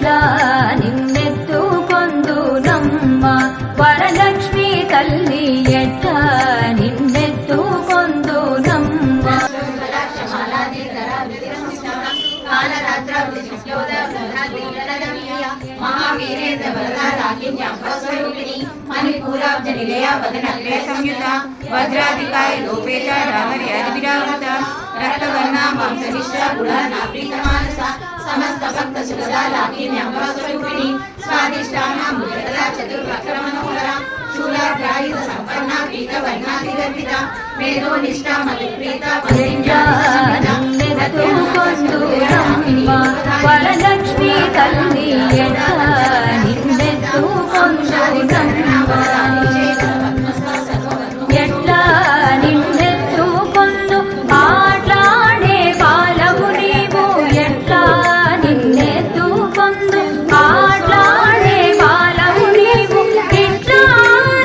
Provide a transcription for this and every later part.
ఎట్లా నిన్నెత్తుకొందు నమ్మ వరలక్ష్మి తల్లి ఎట్లా నిన్నెత్తుకొందు నమ్మ महावीरेन्द्र वरदा राकिन्यास्वरूपिणी मणिपूराब्ज निलया वदनग्रे संयुता वज्राधिकाय लोपेचा डामर्यादिविरावृता रक्तवर्णा वंशनिष्ठा गुणार्णा प्रीतमानसा समस्त भक्त सुखदा राकिन्यास्वरूपिणी स्वादिष्टानां मुद्रदा चतुर्वक्त्रमनोहरा शूलाग्रायुध सम्पन्ना पीतवर्णाधिगर्भिता मेधो निष्ठा मधुप्रीता వరలక్ష్మి తల్లి ఎట్లా నిన్నెత్తుకొందు ఎట్లా నిన్నెత్తుకొందు ఆట్లాడే బాలవు నీవు ఎట్లా నిన్నెత్తుకొందు ఆట్లాడే బాలవు నీవు ఇట్లా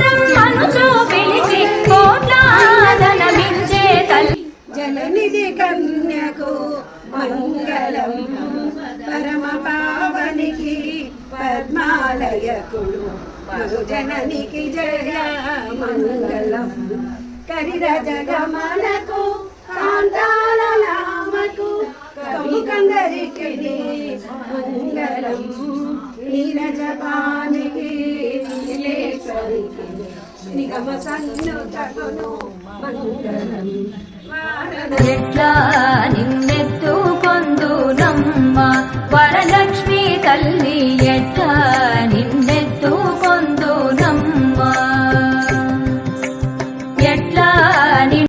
రమ్మనుచో పిలిచి కోట్లాదనమిచ్చే తల్లి జలనిధి కన్యకు మంగళం పరమ పావనికి పద్మాలయకుడు మరుజననికి జయ మంగళం కరిరజ గమనకు కాంతాల నామకు కముకందరికి మంగళం నీరజపానికి నీలేశ్వరికి నిగమ సన్నుతకును మంగళం ఎట్లా